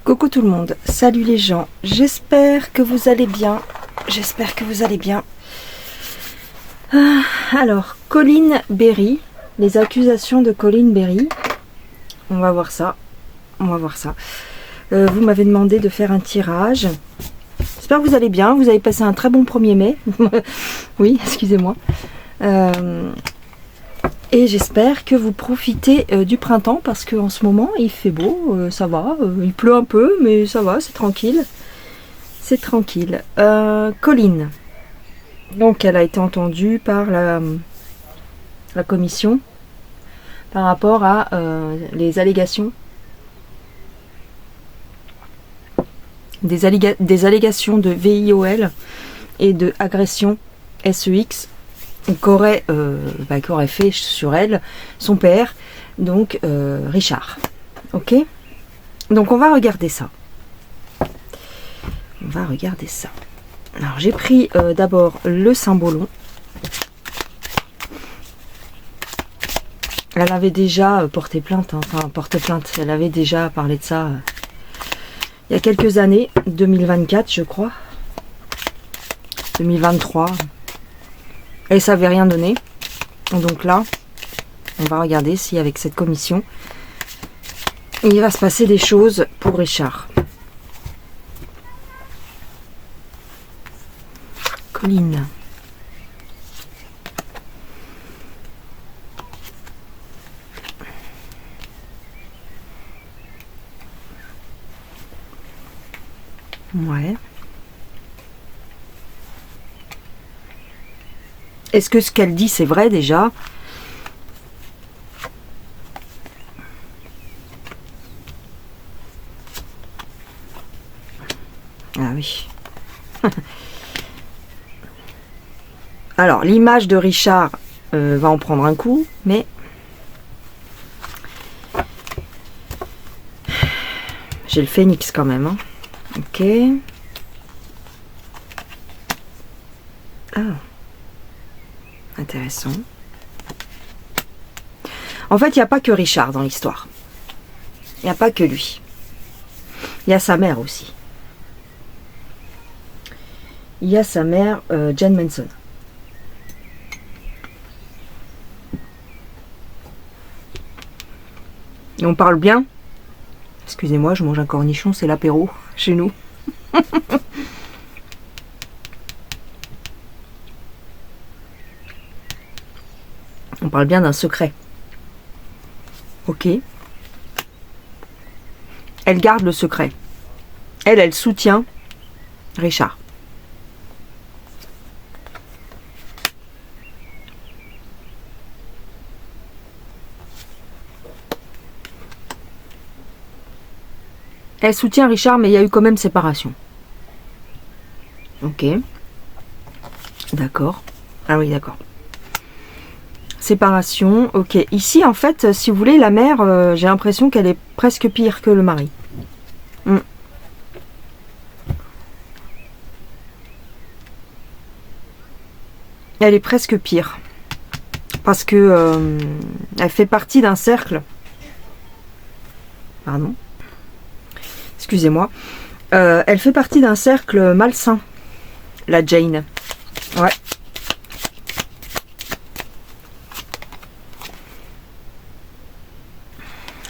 Coucou tout le monde, salut les gens, j'espère que vous allez bien, j'espère que vous allez bien. Alors, Colin Berry, les accusations de Colin Berry, on va voir ça, vous m'avez demandé de faire un tirage, j'espère que vous allez bien, vous avez passé un très bon 1er mai, oui, excusez-moi. Et j'espère que vous profitez du printemps parce qu'en ce moment il fait beau, ça va, il pleut un peu mais ça va, c'est tranquille. C'est tranquille. Colline, donc elle a été entendue par la commission par rapport à les allégations. Des allégations de VIOL et de agression SEX qu'aurait fait sur elle son père, donc Richard. Ok, donc on va regarder ça. Alors j'ai pris d'abord le cymbolon. Elle avait déjà porté plainte, elle avait déjà parlé de ça il y a quelques années, 2024 je crois, 2023. Et ça n'avait rien donné. Donc là, on va regarder si avec cette commission, il va se passer des choses pour Richard. Colline. Ouais. Est-ce que ce qu'elle dit, c'est vrai déjà? Ah oui. Alors, l'image de Richard va en prendre un coup, mais... J'ai le phénix quand même. Hein. Ok. Ah. Intéressant. En fait, il n'y a pas que Richard dans l'histoire. Il n'y a pas que lui. Il y a sa mère aussi. Il y a sa mère, Jen Manson. Et on parle bien. Excusez-moi, je mange un cornichon, c'est l'apéro chez nous. On parle bien d'un secret. Ok. Elle garde le secret. Elle soutient Richard. Elle soutient Richard, mais il y a eu quand même séparation. Ok. D'accord. Ah oui, d'accord. Séparation, ok. Ici, en fait, si vous voulez, la mère, j'ai l'impression qu'elle est presque pire que le mari. Elle est presque pire. Parce que elle fait partie d'un cercle. Pardon. Excusez-moi. Elle fait partie d'un cercle malsain. La Jane. Ouais.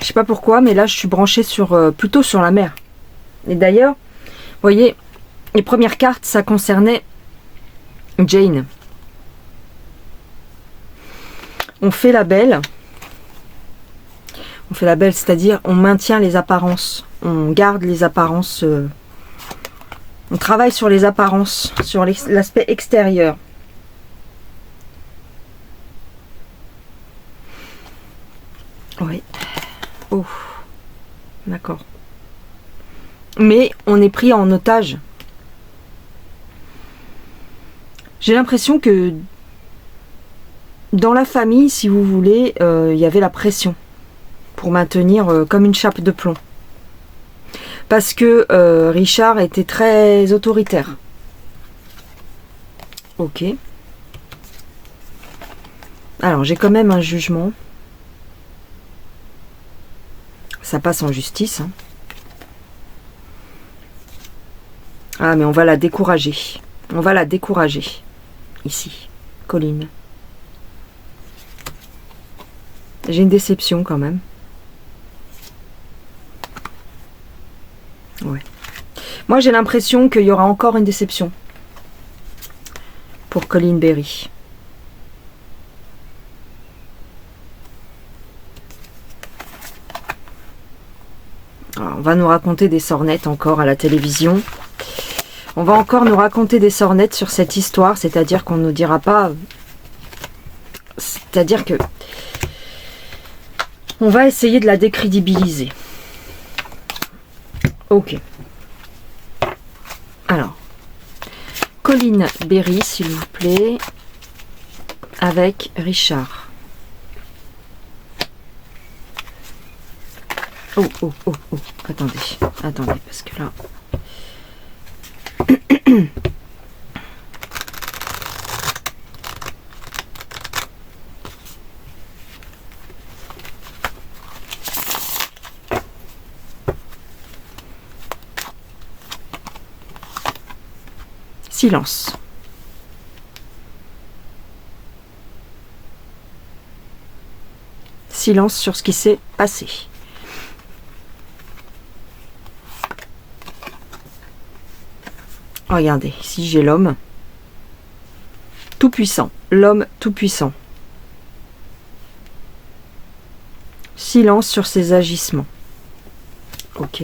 Je sais pas pourquoi, mais là je suis branchée sur plutôt sur la mère. Et d'ailleurs, vous voyez, les premières cartes, ça concernait Jane. On fait la belle. On fait la belle, c'est-à-dire on maintient les apparences. On garde les apparences. On travaille sur les apparences, sur l'aspect extérieur. Oui. Oh. D'accord. Mais on est pris en otage. J'ai l'impression que dans la famille, si vous voulez, il y avait la pression pour maintenir comme une chape de plomb. Parce que Richard était très autoritaire. Ok. Alors, j'ai quand même un jugement. Ça passe en justice. Hein. Ah, mais on va la décourager. On va la décourager. Ici, Colline. J'ai une déception quand même. Ouais. Moi, j'ai l'impression qu'il y aura encore une déception pour Colline Berry. Alors, on va nous raconter des sornettes encore à la télévision. On va encore nous raconter des sornettes sur cette histoire, c'est-à-dire qu'on ne nous dira pas... C'est-à-dire que... On va essayer de la décrédibiliser. Ok. Alors. Colline Berry, s'il vous plaît. Avec Richard. Oh, oh, oh, oh. Attendez. Attendez, parce que là... Silence. Silence sur ce qui s'est passé. Regardez, ici j'ai l'homme tout-puissant. L'homme tout-puissant. Silence sur ses agissements. Ok.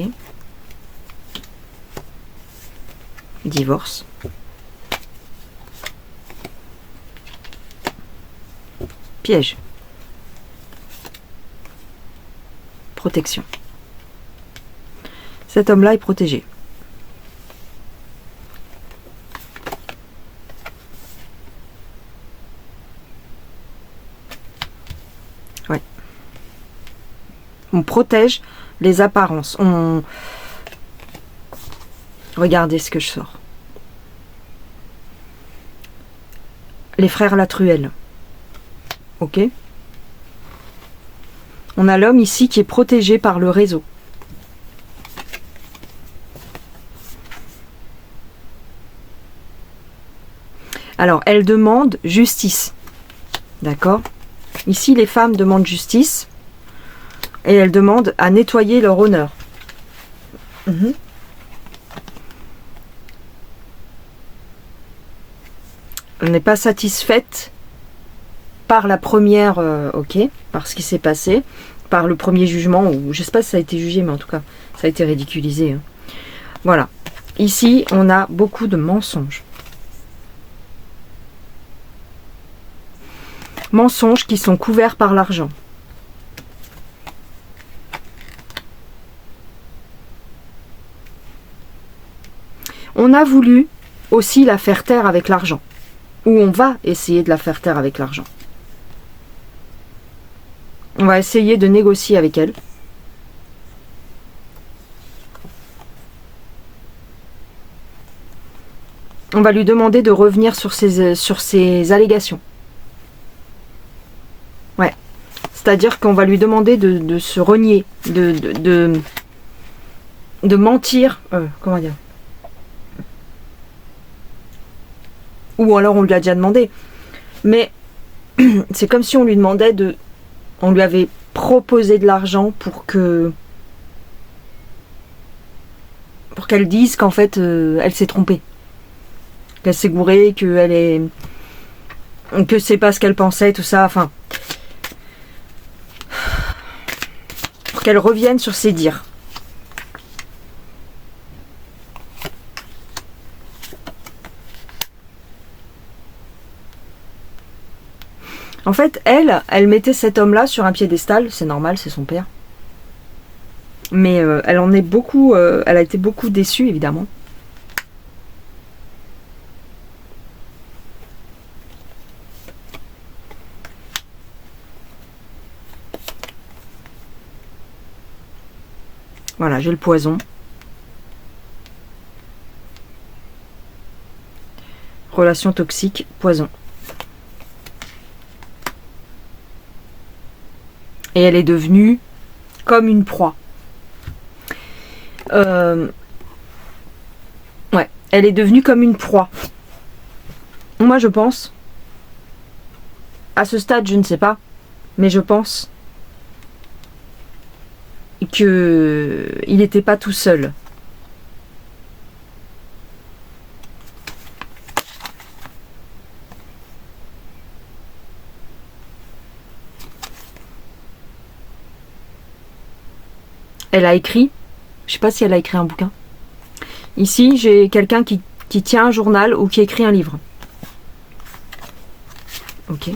Divorce. Piège. Protection. Cet homme-là est protégé. Ouais. On protège les apparences. Regardez ce que je sors. Les frères Latruelle. Ok. On a l'homme ici qui est protégé par le réseau. Alors, elle demande justice. D'accord? Ici, les femmes demandent justice. Et elles demandent à nettoyer leur honneur. On n'est pas satisfaite par la première, ok, par ce qui s'est passé, par le premier jugement, ou je sais pas si ça a été jugé, mais en tout cas, ça a été ridiculisé. Hein. Voilà. Ici, on a beaucoup de mensonges. Mensonges qui sont couverts par l'argent. On a voulu aussi la faire taire avec l'argent. Ou on va essayer de la faire taire avec l'argent. On va essayer de négocier avec elle. On va lui demander de revenir sur ses allégations. Ouais. C'est-à-dire qu'on va lui demander de se renier, de mentir. Comment dire? Ou alors on lui a déjà demandé. Mais c'est comme si on lui demandait de... On lui avait proposé de l'argent pour qu'elle dise qu'en fait elle s'est trompée. Qu'elle s'est gourée, que c'est pas ce qu'elle pensait, tout ça, enfin. Pour qu'elle revienne sur ses dires. En fait, elle mettait cet homme-là sur un piédestal, c'est normal, c'est son père. Mais elle en est beaucoup, elle a été beaucoup déçue, évidemment. Voilà, j'ai le poison. Relation toxique, poison. Et elle est devenue comme une proie. Ouais, elle est devenue comme une proie. Moi, je pense, à ce stade, je ne sais pas, mais je pense qu'il n'était pas tout seul. Elle a écrit, je ne sais pas si elle a écrit un bouquin. Ici, j'ai quelqu'un qui tient un journal ou qui écrit un livre. Ok.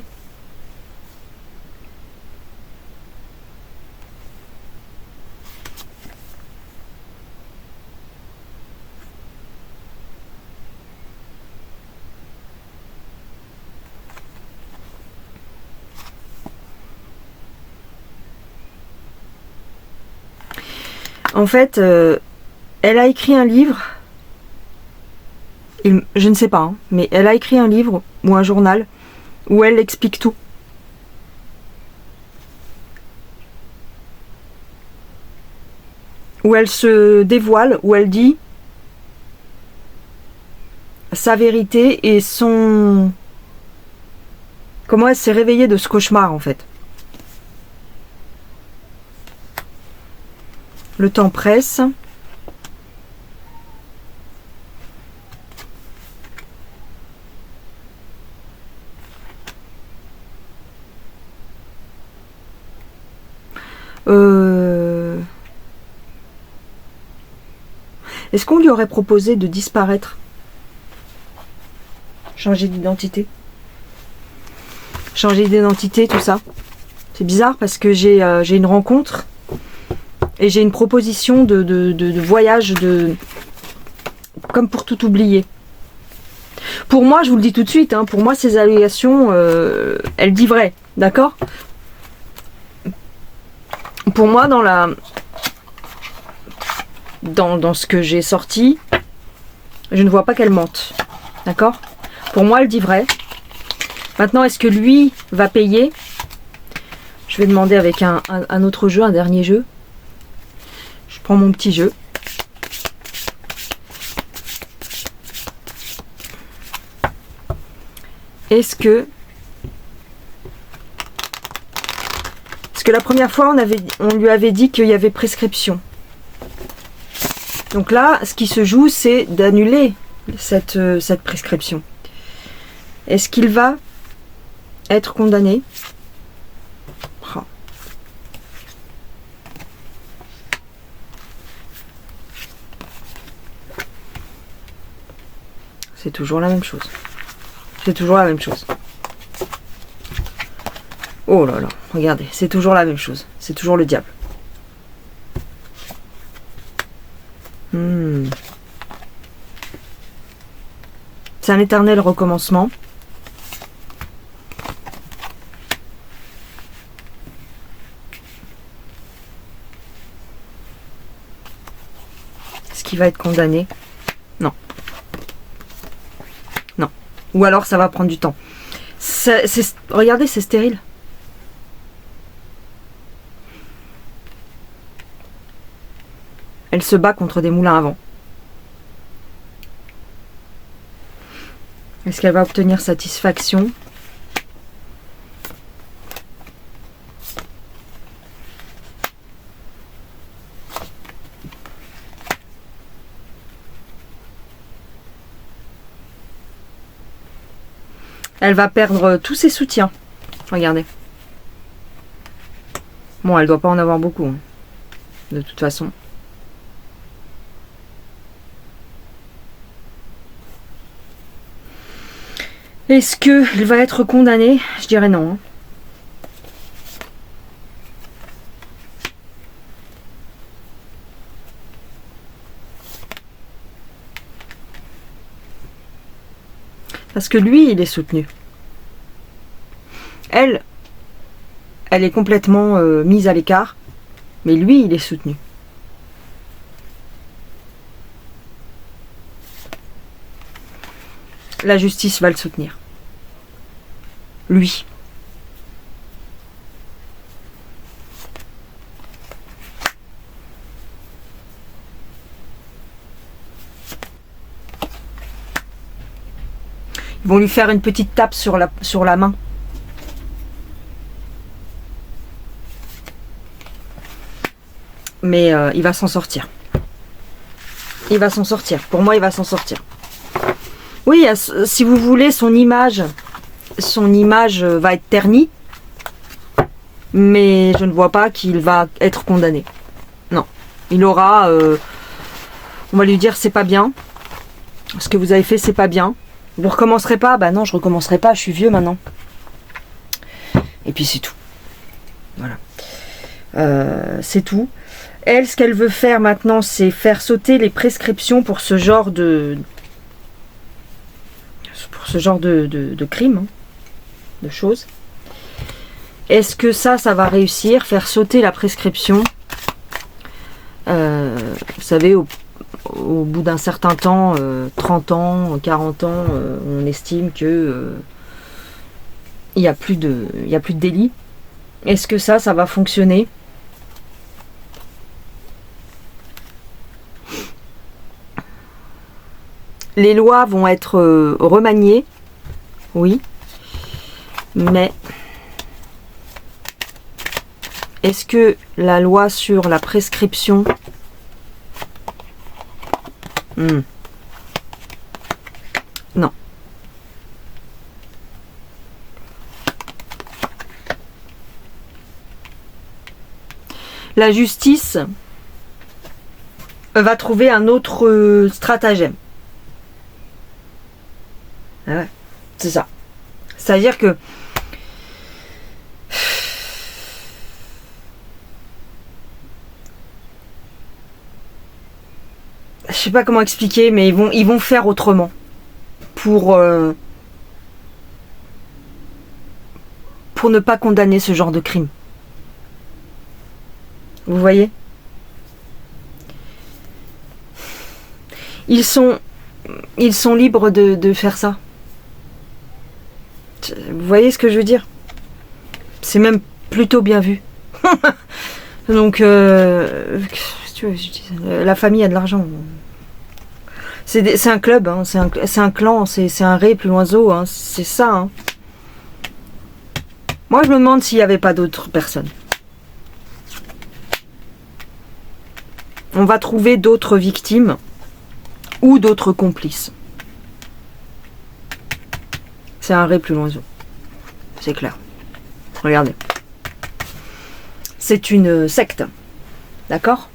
En fait, elle a écrit un livre. Je ne sais pas, hein, mais elle a écrit un livre ou un journal où elle explique tout. Où elle se dévoile, où elle dit sa vérité et son... Comment elle s'est réveillée de ce cauchemar, en fait. Le temps presse. Est-ce qu'on lui aurait proposé de disparaître? Changer d'identité? Changer d'identité, tout ça. C'est bizarre parce que j'ai une rencontre et j'ai une proposition de voyage, comme pour tout oublier. Pour moi, je vous le dis tout de suite, hein, pour moi, ces allégations, elles disent vrai, d'accord? Pour moi, dans ce que j'ai sorti, je ne vois pas qu'elle mente, d'accord? Pour moi, elle dit vrai. Maintenant, est-ce que lui va payer? Je vais demander avec un autre jeu, un dernier jeu. Je prends mon petit jeu. Est-ce que la première fois, on lui avait dit qu'il y avait prescription. Donc là, ce qui se joue, c'est d'annuler cette prescription. Est-ce qu'il va être condamné? Oh. C'est toujours la même chose. C'est toujours la même chose. Oh là là, regardez, c'est toujours la même chose. C'est toujours le diable. C'est un éternel recommencement. Est-ce qu'il va être condamné? Non. Non. Ou alors ça va prendre du temps. Regardez, c'est stérile. Elle se bat contre des moulins à vent. Est-ce qu'elle va obtenir satisfaction? Elle va perdre tous ses soutiens. Regardez. Bon, elle doit pas en avoir beaucoup, hein, de toute façon. Est-ce qu'il va être condamné? Je dirais non. Hein. Parce que lui, il est soutenu. Elle est complètement mise à l'écart. Mais lui, il est soutenu. La justice va le soutenir. Lui. Ils vont lui faire une petite tape sur la main. Mais il va s'en sortir. Il va s'en sortir. Pour moi, il va s'en sortir. Oui, si vous voulez, son image va être ternie. Mais je ne vois pas qu'il va être condamné. Non. Il aura... on va lui dire, c'est pas bien. Ce que vous avez fait, c'est pas bien. Vous recommencerez pas? Bah non, je recommencerai pas, je suis vieux maintenant. Et puis c'est tout. Voilà. C'est tout. Elle, ce qu'elle veut faire maintenant, c'est faire sauter les prescriptions pour ce genre de crime, hein, de choses. Est-ce que ça va réussir? Faire sauter la prescription. Vous savez, au bout d'un certain temps, 30 ans, 40 ans, on estime que il n'y a plus de délit. Est-ce que ça va fonctionner? Les lois vont être remaniées, oui, mais est-ce que la loi sur la prescription... Non. La justice va trouver un autre stratagème. Ah ouais, c'est ça. C'est-à-dire que je sais pas comment expliquer, mais ils vont faire autrement pour ne pas condamner ce genre de crime. Vous voyez? Ils sont libres de faire ça. Vous voyez ce que je veux dire? C'est même plutôt bien vu. Donc, la famille a de l'argent. C'est un club, hein, c'est un clan, c'est un ré plus loin zo, hein, c'est ça. Hein. Moi, je me demande s'il n'y avait pas d'autres personnes. On va trouver d'autres victimes ou d'autres complices. C'est un ré plus loin zo. C'est clair. Regardez. C'est une secte. D'accord?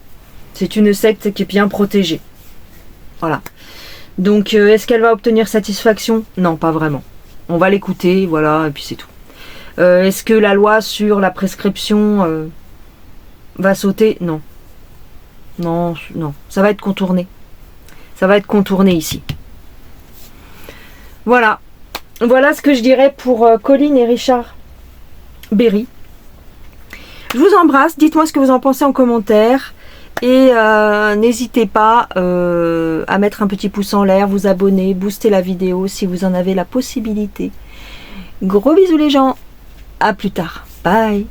C'est une secte qui est bien protégée. Voilà. Donc, est-ce qu'elle va obtenir satisfaction? Non, pas vraiment. On va l'écouter, voilà, et puis c'est tout. Est-ce que la loi sur la prescription va sauter? Non. Non, non. Ça va être contourné. Ça va être contourné ici. Voilà. Voilà ce que je dirais pour Colline et Richard Berry. Je vous embrasse. Dites-moi ce que vous en pensez en commentaire. Et n'hésitez pas à mettre un petit pouce en l'air, vous abonner, booster la vidéo si vous en avez la possibilité. Gros bisous les gens. À plus tard. Bye.